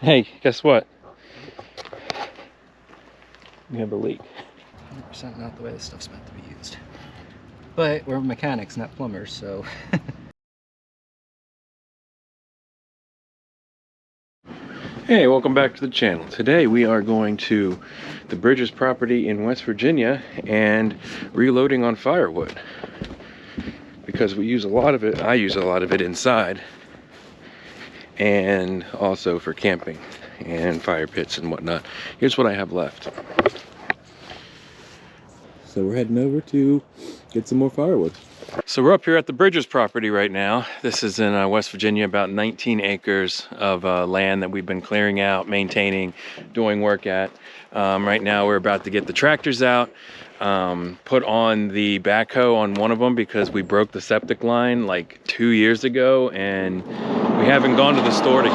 Hey, guess what? We have a leak. 100% not the way this stuff's meant to be used. But we're mechanics, not plumbers, so... Hey, welcome back to the channel. Today we are going to the Bridges property in West Virginia and reloading on firewood. Because we use a lot of it, I use a lot of it inside. And also for camping and fire pits and whatnot. Here's what I have left. So we're heading over to get some more firewood. So we're up here at the Bridges property right now. This is in West Virginia, about 19 acres of land that we've been clearing out, maintaining, doing work at. Right now we're about to get the tractors out, put on the backhoe on one of them because we broke the septic line like 2 years ago and we haven't gone to the store to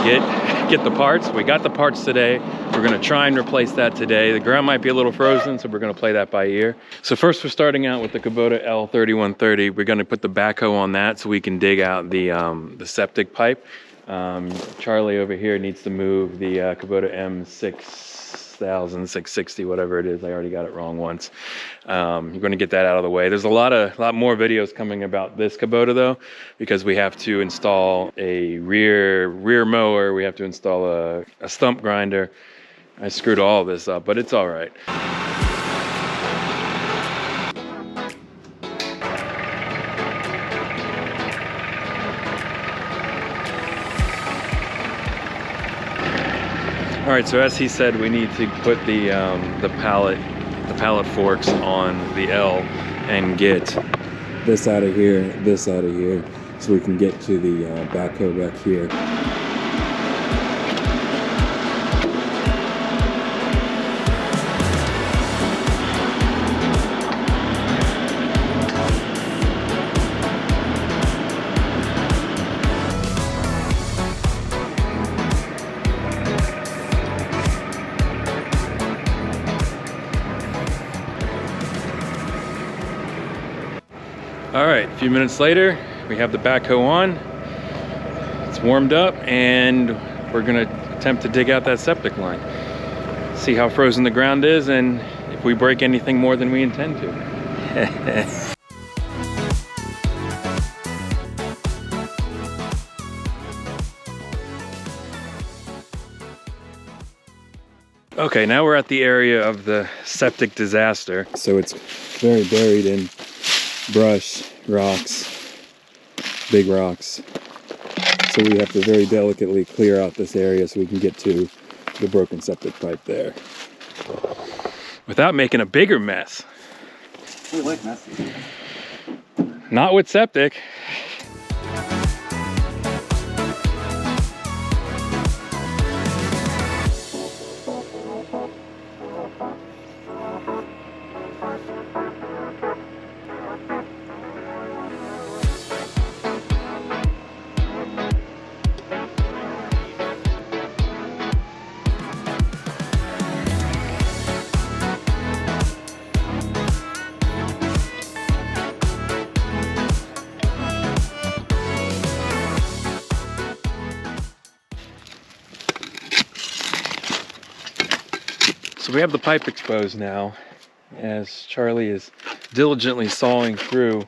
get the parts. We got the parts today. We're gonna try and replace that today. The ground might be a little frozen, so we're gonna play that by ear. So first we're starting out with the Kubota L3130. We're gonna put the backhoe on that so we can dig out the septic pipe. Charlie over here needs to move the Kubota M6660, whatever it is. I already got it wrong once. You're going to get that out of the way. There's a lot more videos coming about this Kubota though, because we have to install a rear mower. We have to install a stump grinder. I screwed all this up, but it's all right. All right, so as he said, we need to put the pallet forks on the L and get this out of here, so we can get to the backhoe back here. All right, a few minutes later, we have the backhoe on. It's warmed up and we're gonna attempt to dig out that septic line. See how frozen the ground is and if we break anything more than we intend to. Okay, now we're at the area of the septic disaster. So it's very buried in brush, rocks, big rocks. So we have to very delicately clear out this area so we can get to the broken septic pipe there. Without making a bigger mess. We like messy. Not with septic. So we have the pipe exposed now as Charlie is diligently sawing through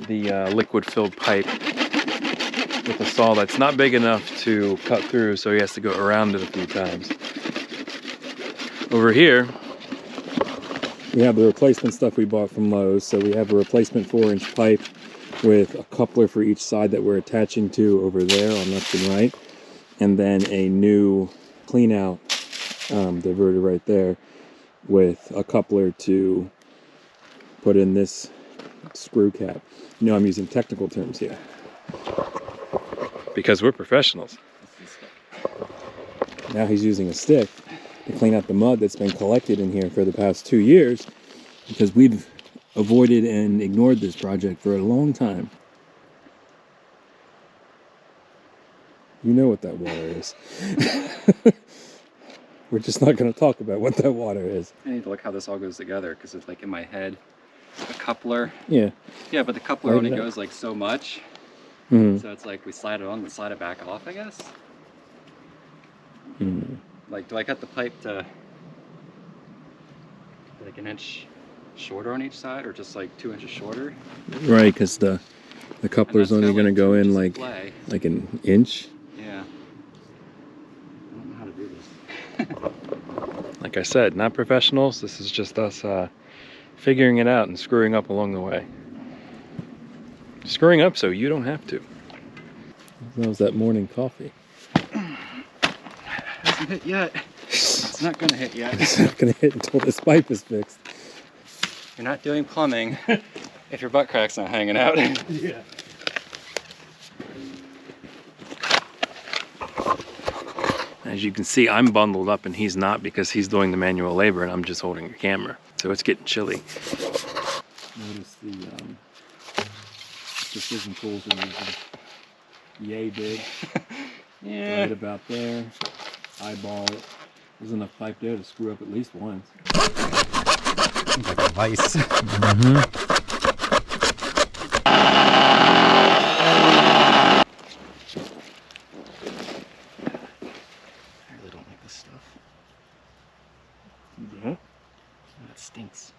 the liquid-filled pipe with a saw that's not big enough to cut through, so he has to go around it a few times. Over here, we have the replacement stuff we bought from Lowe's. So we have a replacement 4-inch pipe with a coupler for each side that we're attaching to over there on left and right, and then a new clean-out diverter right there with a coupler to put in this screw cap. You know, I'm using technical terms here because we're professionals. Now he's using a stick to clean out the mud that's been collected in here for the past 2 years because we've avoided and ignored this project for a long time. You know what that water is. We're just not going to talk about what that water is. I need to look how this all goes together because it's like in my head, a coupler. Yeah. Yeah, but the coupler only goes like so much. Mm-hmm. So it's like we slide it on and slide it back off, I guess. Mm-hmm. Like, do I cut the pipe to like an inch shorter on each side, or just like 2 inches shorter? Right, because the coupler's only going to go in like an inch. Yeah. I don't know how to do this. Like I said, not professionals. This is just us figuring it out and screwing up along the way. Screwing up so you don't have to. That was that morning coffee. Hasn't hit yet. It's not gonna hit yet. It's not gonna hit until this pipe is fixed. You're not doing plumbing if your butt crack's not hanging out. Yeah. As you can see, I'm bundled up and he's not, because he's doing the manual labor and I'm just holding the camera. So it's getting chilly. Notice the precision tools are using. Yay big. Yeah. Right about there. Eyeball it. There's enough pipe there to screw up at least once. Like a vice. Mm-hmm. I really don't like this stuff. Yeah. That stinks.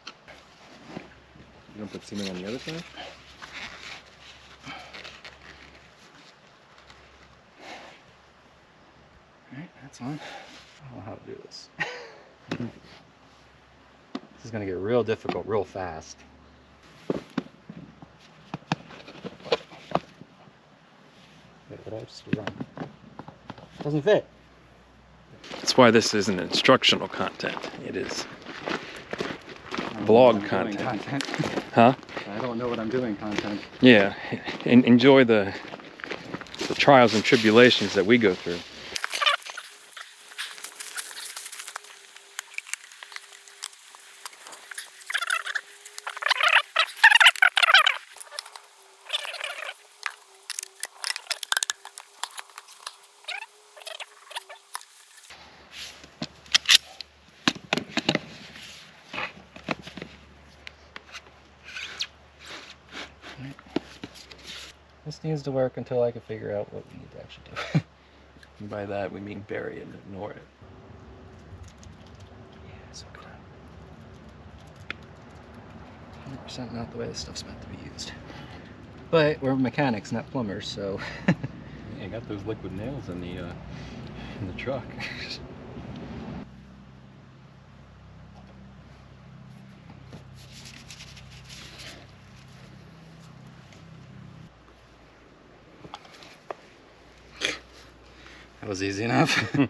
You don't put cement on the other side? Alright, that's on. I don't know how to do this. This is gonna get real difficult real fast. Wait, what did I just do wrong? Doesn't fit. That's why this isn't instructional content. It is vlog content. Huh? I don't know what I'm doing content. Yeah. Enjoy the trials and tribulations that we go through. This needs to work until I can figure out what we need to actually do. And by that we mean bury it and ignore it. Yeah, it's okay. 100% not the way this stuff's meant to be used. But we're mechanics, not plumbers, so. Yeah, I got those liquid nails in the truck. That was easy enough. All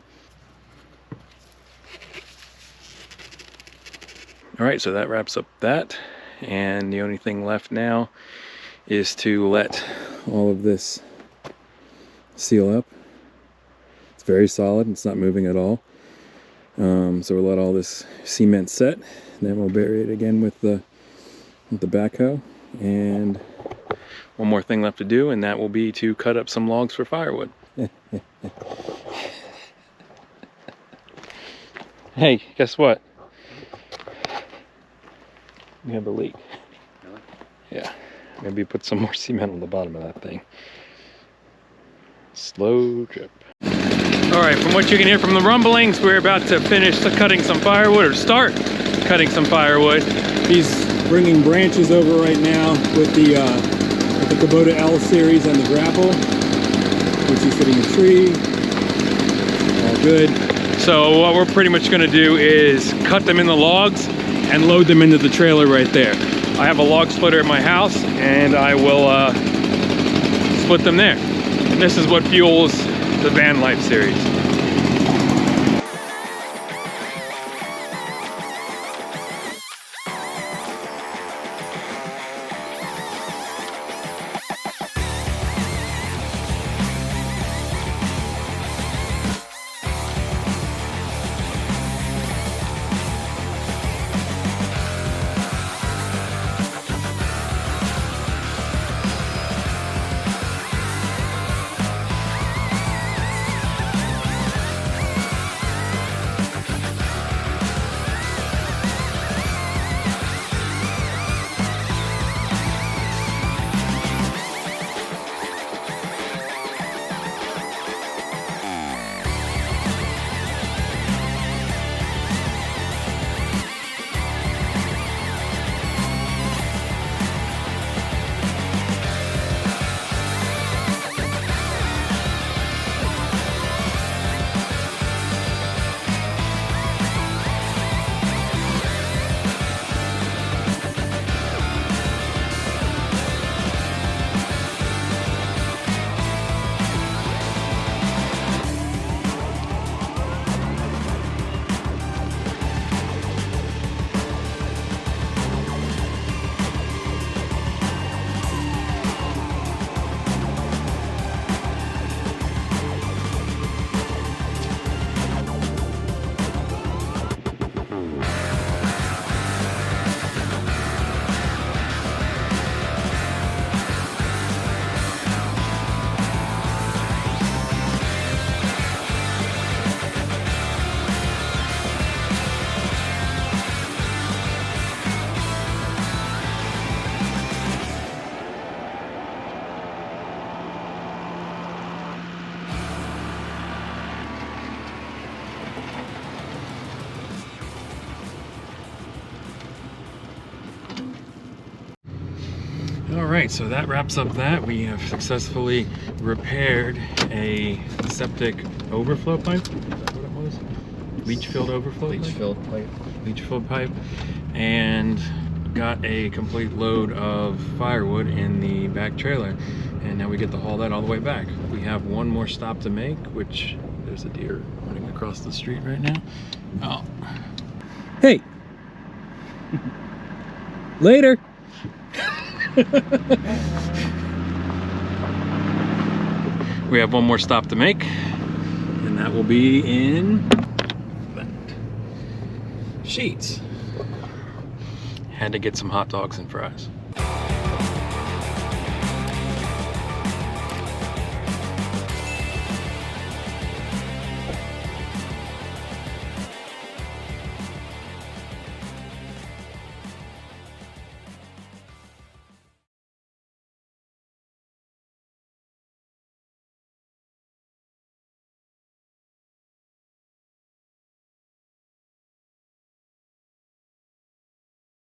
right, so that wraps up that. And the only thing left now is to let all of this seal up. It's very solid, it's not moving at all. So we'll let all this cement set, then we'll bury it again with the backhoe. And one more thing left to do, and that will be to cut up some logs for firewood. Hey, guess what? We have a leak. Really? Yeah. Maybe put some more cement on the bottom of that thing. Slow drip. Alright, from what you can hear from the rumblings, we're about to finish cutting some firewood, or start cutting some firewood. He's bringing branches over right now with the Kubota L series and the grapple, which is hitting a tree. All good. So what we're pretty much going to do is cut them in the logs and load them into the trailer right there. I have a log splitter at my house, and I will split them there. And this is what fuels the van life series. right, so that wraps up that. We have successfully repaired a septic overflow pipe. Is that what it was? Leach filled overflow pipe? Leach-filled pipe. Leach filled pipe. And got a complete load of firewood in the back trailer. And now we get to haul that all the way back. We have one more stop to make, which there's a deer running across the street right now. Oh. Hey! Later! We have one more stop to make, and that will be in Sheets. Had to get some hot dogs and fries.